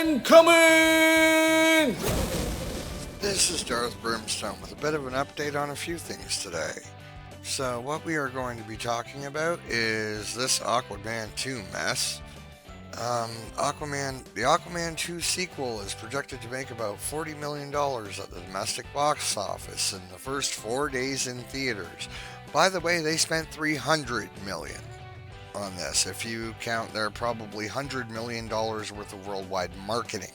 Incoming! This is Darth Brimstone with a bit of an update on a few things today. So, what we are going to be talking about is this Aquaman 2 mess. The Aquaman 2 sequel is projected to make about $40 million at the domestic box office in the first 4 days in theaters. By the way, they spent $300 million on this. If you count their probably $100 million worth of worldwide marketing.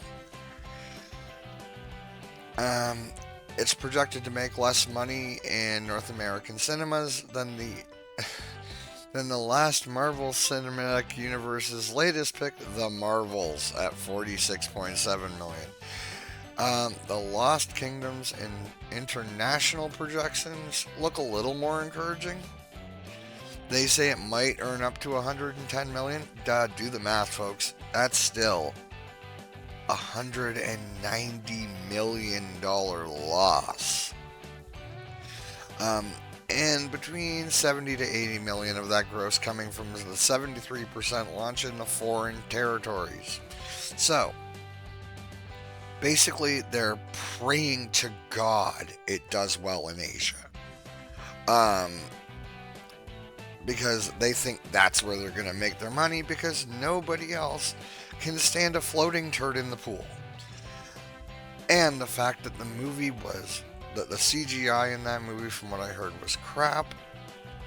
It's projected to make less money in North American cinemas than the last Marvel Cinematic Universe's latest pick, The Marvels, at $46.7 million. The Lost Kingdoms in international projections look a little more encouraging. They say it might earn up to $110 million. Do the math, folks. That's still $190 million loss. And between 70 to 80 million of that gross coming from the 73% launch in the foreign territories. So, basically, they're praying to God it does well in Asia. Because they think that's where they're going to make their money, because nobody else can stand a floating turd in the pool. And the fact that the CGI in that movie, from what I heard, was crap.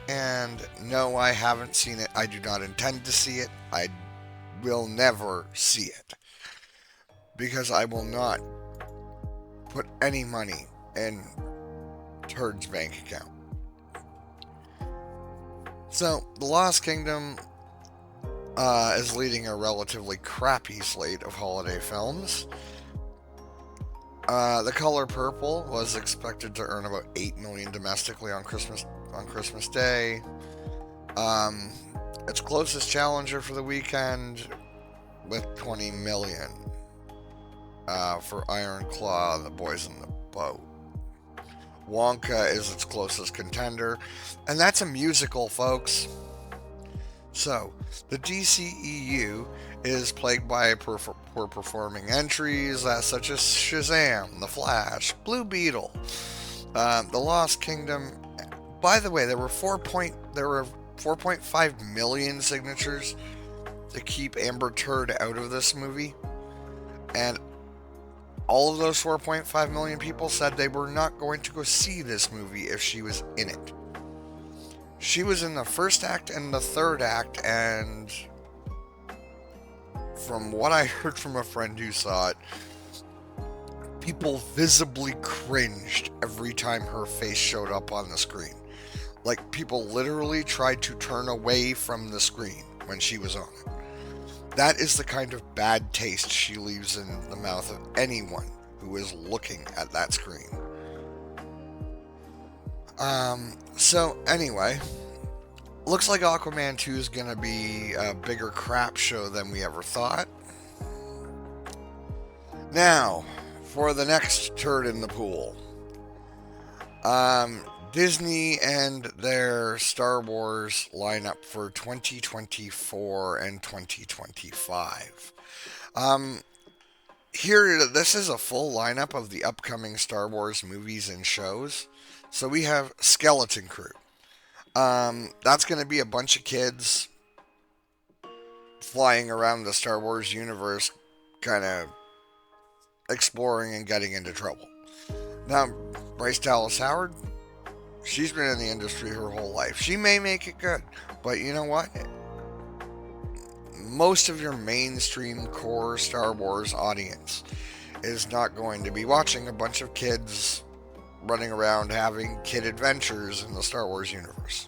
And no, I haven't seen it. I do not intend to see it. I will never see it. Because I will not put any money in Turd's bank account. So, The Lost Kingdom is leading a relatively crappy slate of holiday films. The Color Purple was expected to earn about $8 million domestically on Christmas Day. Its closest challenger for the weekend with $20 million for Iron Claw and the Boys in the Boat. Wonka is its closest contender, and that's a musical, folks. So, the DCEU is plagued by poor performing entries such as Shazam, The Flash, Blue Beetle, The Lost Kingdom. By the way, there were 4.5 million signatures to keep Amber Turd out of this movie, and all of those 4.5 million people said they were not going to go see this movie if she was in it. She was in the first act and the third act, and from what I heard from a friend who saw it, people visibly cringed every time her face showed up on the screen. Like, people literally tried to turn away from the screen when she was on it. That is the kind of bad taste she leaves in the mouth of anyone who is looking at that screen. So anyway, looks like Aquaman 2 is going to be a bigger crap show than we ever thought. Now, for the next turd in the pool. Disney and their Star Wars lineup for 2024 and 2025. This is a full lineup of the upcoming Star Wars movies and shows. So we have Skeleton Crew. That's going to be a bunch of kids flying around the Star Wars universe, kind of exploring and getting into trouble. Now, Bryce Dallas Howard, she's been in the industry her whole life. She may make it good, but you know what? Most of your mainstream core Star Wars audience is not going to be watching a bunch of kids running around having kid adventures in the Star Wars universe.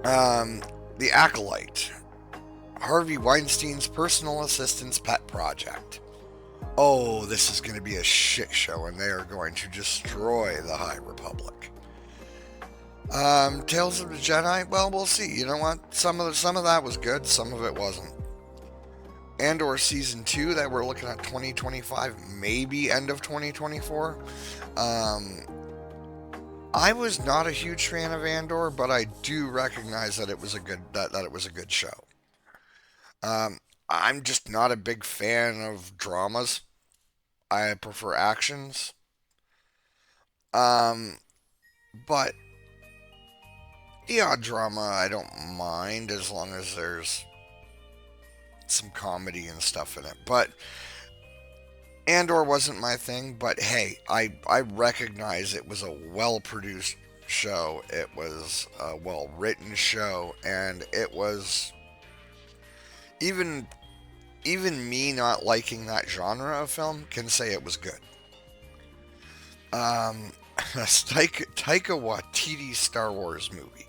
The Acolyte, Harvey Weinstein's personal assistant's pet project. Oh, this is going to be a shit show, and they are going to destroy the High Republic. Tales of the Jedi, well, we'll see. You know what? Some of that was good, some of it wasn't. Andor Season 2, that we're looking at 2025, maybe end of 2024. I was not a huge fan of Andor, but I do recognize that it was a good show. Um, I'm just not a big fan of dramas. I prefer actions. Um, but the odd drama I don't mind as long as there's some comedy and stuff in it. But Andor wasn't my thing, but hey, I recognize it was a well produced show. It was a well written show, and it was even even me not liking that genre of film can say it was good. Taika Waititi's Star Wars movie.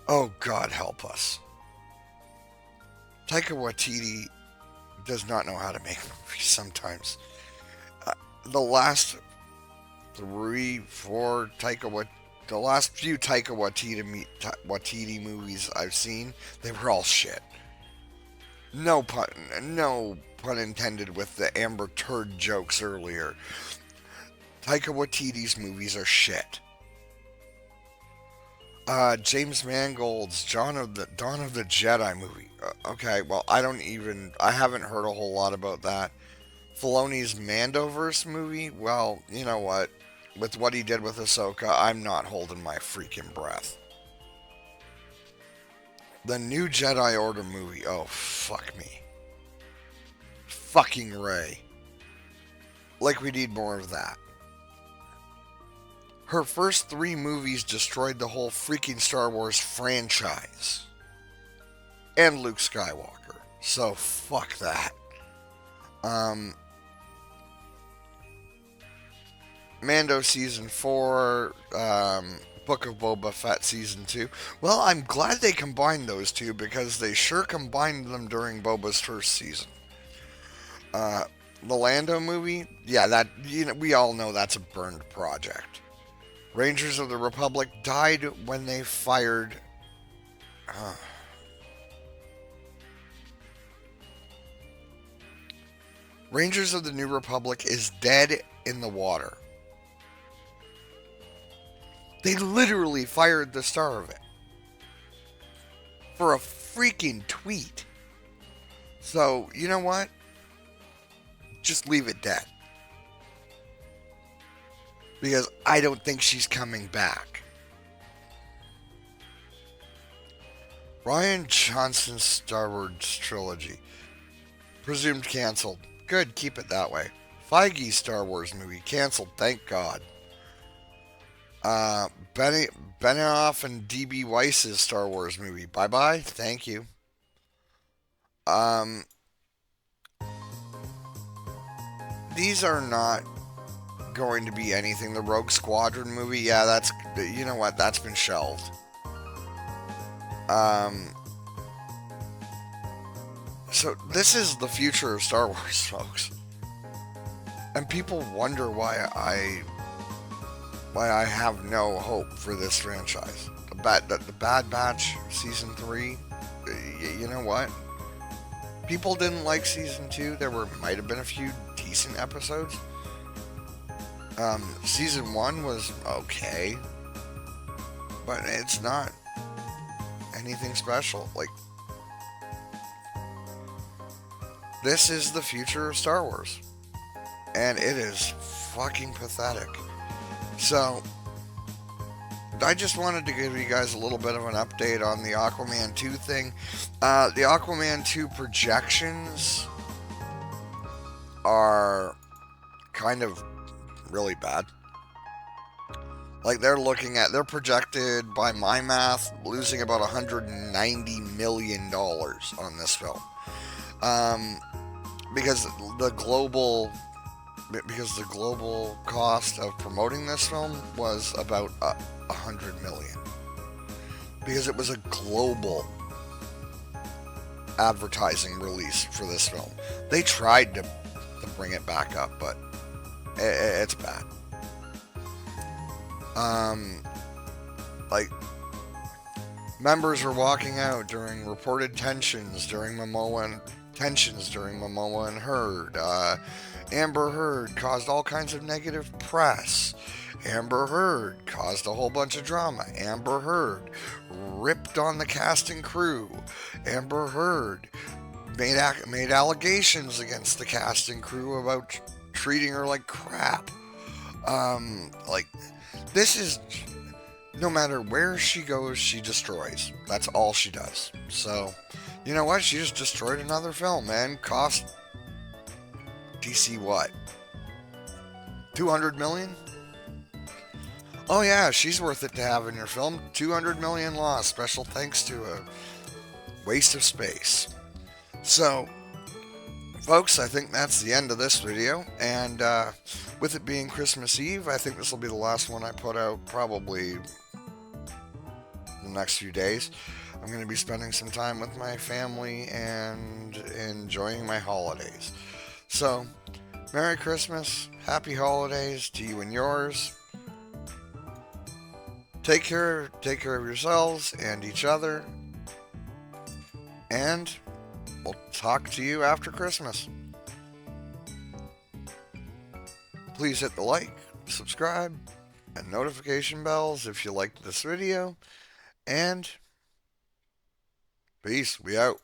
Oh God, help us. Taika Waititi does not know how to make movies sometimes. Uh, the last three, four the last few Waititi movies I've seen, they were all shit. No pun, no pun intended with the Amber Turd jokes earlier. Taika Waititi's movies are shit. James Mangold's Dawn of the Jedi movie. Okay, well I haven't heard a whole lot about that. Filoni's Mandoverse movie. Well, you know what? With what he did with Ahsoka, I'm not holding my freaking breath. The new Jedi Order movie. Oh fuck me. Fucking Ray. Like we need more of that. Her first three movies destroyed the whole freaking Star Wars franchise. And Luke Skywalker. So fuck that. Um, Mando season 4, Book of Boba Fett season 2. Well, I'm glad they combined those two because they sure combined them during Boba's first season. Uh, the Lando movie, yeah, that we all know that's a burned project. Rangers of the Republic died when they fired. Uh, Rangers of the New Republic is dead in the water. They literally fired the star of it for a freaking tweet. So, you know what? Just leave it dead. Because I don't think she's coming back. Ryan Johnson's Star Wars trilogy. Presumed canceled. Good, keep it that way. Feige's Star Wars movie canceled, thank God. Benioff and DB Weiss's Star Wars movie. Bye bye, thank you. Um, these are not going to be anything. The Rogue Squadron movie, yeah, that's you know what, that's been shelved. Um, so this is the future of Star Wars, folks, and people wonder why I have no hope for this franchise. The Bad Batch season 3. You know what? People didn't like season 2. There might have been a few decent episodes. Season 1 was okay, but it's not anything special. Like, this is the future of Star Wars, and it is fucking pathetic. So, I just wanted to give you guys a little bit of an update on the Aquaman 2 thing. The Aquaman 2 projections are kind of really bad. Like they're projected by my math losing about $190 million on this film. Um, because the global cost of promoting this film was about 100 million. Because it was a global advertising release for this film. They tried to bring it back up, but it's bad. Like, members were walking out during reported tensions during Momoa and Heard. Amber Heard caused all kinds of negative press. Amber Heard caused a whole bunch of drama. Amber Heard ripped on the cast and crew. Amber Heard made allegations against the cast and crew about treating her like crap. Like this is no matter where she goes, she destroys. That's all she does. So, you know what? She just destroyed another film, man. Cost DC what? 200 million? Oh yeah, she's worth it to have in your film. 200 million lost. Special thanks to a waste of space. So, folks, I think that's the end of this video. And with it being Christmas Eve, I think this will be the last one I put out, probably the next few days. I'm going to be spending some time with my family and enjoying my holidays. So, Merry Christmas, Happy Holidays to you and yours. Take care of yourselves and each other. And we'll talk to you after Christmas. Please hit the like, subscribe, and notification bells if you liked this video. And peace. We out.